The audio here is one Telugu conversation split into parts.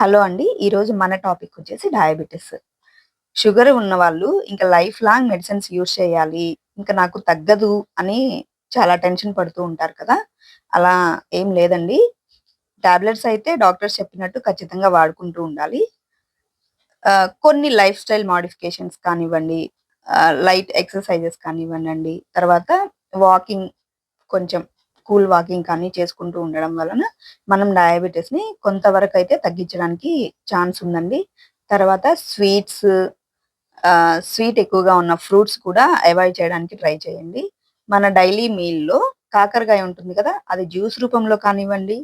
హలో అండి. ఈరోజు మన టాపిక్ వచ్చేసి డయాబెటిస్. షుగర్ ఉన్నవాళ్ళు ఇంకా లైఫ్ లాంగ్ మెడిసిన్స్ యూజ్ చేయాలి. ఇంకా నాకు తగ్గదు అని చాలా టెన్షన్ పడుతూ ఉంటారు కదా! అలా ఏం లేదండి. టాబ్లెట్స్ అయితే డాక్టర్స్ చెప్పినట్టు ఖచ్చితంగా వాడుకుంటూ ఉండాలి. కొన్ని లైఫ్ స్టైల్ మోడిఫికేషన్స్ కానివ్వండి, లైట్ ఎక్సర్‌సైజెస్ కానివ్వనండి, తర్వాత వాకింగ్ కొంచెం కూల్ వాకింగ్ కానీ చేసుకుంటూ ఉండడం వలన మనం డయాబెటిస్‌ని కొంతవరకైతే తగ్గించడానికి ఛాన్స్ ఉందండి. తర్వాత స్వీట్ ఎక్కువగా ఉన్న ఫ్రూట్స్ కూడా అవాయిడ్ చేయడానికి ట్రై చేయండి. మన డైలీ మీల్‌లో కాకరకాయ ఉంటుంది కదా! అది జ్యూస్ రూపంలో కానివ్వండి,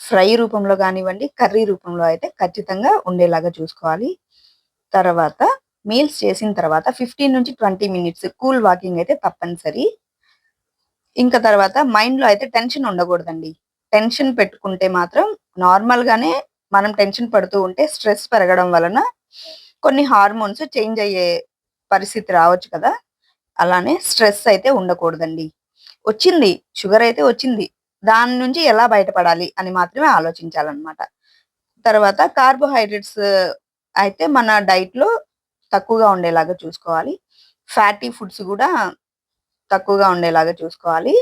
ఫ్రై రూపంలో కానివ్వండి, కర్రీ రూపంలో అయితే ఖచ్చితంగా ఉండేలాగా చూసుకోవాలి. తర్వాత మీల్స్ చేసిన తర్వాత 15-20 మినిట్స్ కూల్ వాకింగ్ అయితే తప్పనిసరి. ఇంకా తర్వాత మైండ్‌లో అయితే టెన్షన్ ఉండగూడదండి. టెన్షన్ పెట్టుకుంటే మాత్రం నార్మల్‌గానే మనం టెన్షన్ పడుతూ ఉంటే స్ట్రెస్ పెరగడం వలన కొన్ని హార్మోన్స్ చేంజ్ అయ్యే పరిస్థితి రావచ్చు కదా! అలానే స్ట్రెస్ అయితే ఉండకూడదండి. వచ్చింది, షుగర్ అయితే వచ్చింది. దాని నుంచి ఎలా బయటపడాలి అని మాత్రమే ఆలోచించాలన్నమాట. తర్వాత కార్బోహైడ్రేట్స్ అయితే మన డైట్‌లో తక్కువగా ఉండేలాగా చూసుకోవాలి. ఫ్యాటీ ఫుడ్స్ గూడా తక్కువగా ఉండేలాగా చూసుకోవాలి.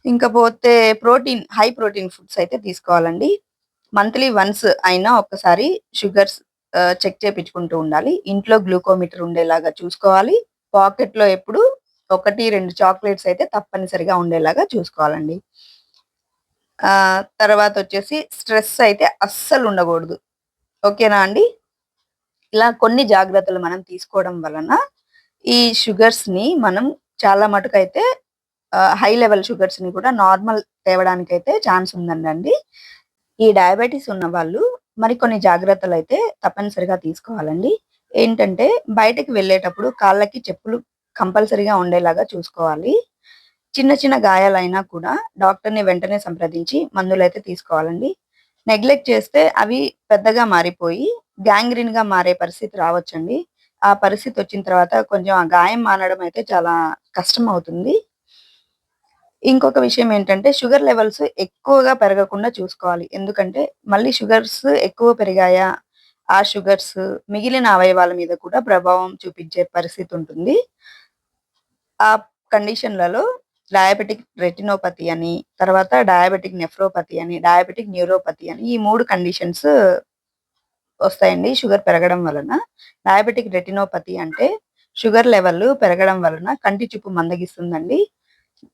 ఇంక పోతే హై ప్రోటీన్ ఫుడ్స్ అయితే తీసుకోవాలండి. మంత్లీ వన్స్ అయినా ఒక్కసారి షుగర్స్ చెక్ చేపించుకుంటూ ఉండాలి. ఇంట్లో గ్లూకోమీటర్ ఉండేలాగా చూసుకోవాలి. పాకెట్‌లో ఎప్పుడు 1, 2 చాక్లేట్స్ అయితే తప్పనిసరిగా ఉండేలాగా చూసుకోవాలండి. తర్వాతొచ్చేసి స్ట్రెస్ అయితే అస్సలు ఉండకూడదు. ఓకేనా అండి? ఇలా కొన్ని జాగ్రత్తలు మనం తీసుకోవడం వలన ఈ షుగర్స్‌ని మనం చాలా మటుకైతే హై లెవెల్ షుగర్స్‌ని కూడా నార్మల్ తేవడానికైతే ఛాన్స్ ఉందండండి. ఈ డయాబెటిస్ ఉన్నవాళ్ళు మరికొన్ని జాగ్రత్తలైతే తప్పనిసరిగా తీసుకోవాలండి. ఏంటంటే బయటకి వెళ్ళేటప్పుడు కాళ్ళకి చెప్పులు కంపల్సరీగా ఉండేలాగా చూసుకోవాలి. చిన్న చిన్న గాయాలైనా కూడా డాక్టర్‌ని వెంటనే సంప్రదించి మందులైతే తీసుకోవాలండి. నెగ్లెక్ట్ చేస్తే అవి పెద్దగా మారిపోయి గ్యాంగ్రీన్‌గా మారే పరిస్థితి రావచ్చండి. ఆ పరిస్థితొచ్చిన తర్వాత కొంచెం ఆ గాయం మానడం అయితే చాలా కష్టమవుతుంది. ఇంకొక విషయం ఏంటంటే షుగర్ లెవెల్స్ ఎక్కువగా పెరగకుండా చూసుకోవాలి. ఎందుకంటే మళ్ళీ షుగర్స్ ఎక్కువ పెరిగాయా, ఆ షుగర్స్ మిగిలిన అవయవాల మీద కూడా ప్రభావం చూపించే పరిస్థితి ఉంటుంది. ఆ కండిషన్‌లలో డయాబెటిక్ రెటినోపతి అని, తర్వాత డయాబెటిక్ నెఫ్రోపతి అని, డయాబెటిక్ న్యూరోపతి అని ఈ 3 కండిషన్స్ వస్తాయండి షుగర్ పెరగడం వలన. డయాబెటిక్ రెటినోపతి అంటే షుగర్ లెవెల్ పెరగడం వలన కంటి చూపు మందగిస్తుందండి.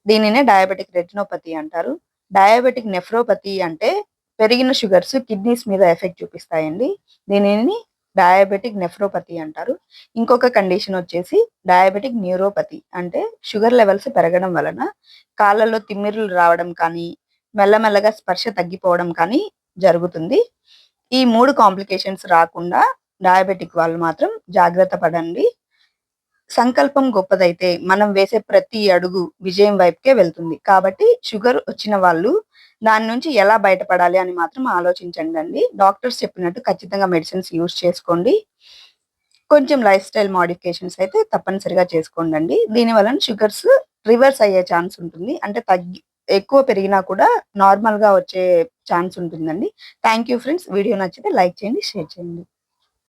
దీనినే డయాబెటిక్ రెటినోపతి అంటారు. డయాబెటిక్ నెఫ్రోపతి అంటే పెరిగిన షుగర్స్ కిడ్నీస్ మీద ఎఫెక్ట్ చూపిస్తాయండి. దీనిని డయాబెటిక్ నెఫ్రోపతి అంటారు. ఇంకొక కండిషన్ వచ్చేసి డయాబెటిక్ న్యూరోపతి అంటే షుగర్ లెవెల్స్ పెరగడం వలన కాళ్ళలో తిమ్మిర్లు రావడం కానీ, మెల్లమెల్లగా స్పర్శ తగ్గిపోవడం కానీ జరుగుతుంది. ఈ 3 కాంప్లికేషన్స్ రాకుండా డయాబెటిక్ వాళ్ళు మాత్రం జాగ్రత్త పడండి. సంకల్పం గొప్పదైతే మనం వేసే ప్రతి అడుగు విజయం వైపుకే వెళ్తుంది. కాబట్టి షుగర్ వచ్చిన వాళ్ళు దాని నుంచి ఎలా బయటపడాలి అని మాత్రం ఆలోచించండండి. డాక్టర్స్ చెప్పినట్టు ఖచ్చితంగా మెడిసిన్స్ యూజ్ చేసుకోండి. కొంచెం లైఫ్ స్టైల్ మోడిఫికేషన్స్ అయితే తప్పనిసరిగా చేసుకోండండి. దీని వలన షుగర్స్ రివర్స్ అయ్యే ఛాన్స్ ఉంటుంది. అంటే ఎక్కువ పెరిగినా కూడా నార్మల్‌గా వచ్చే ఛాన్స్ ఉంటుందండి. Thank you friends. వీడియో నచ్చితే లైక్ చేయండి, షేర్ చేయండి.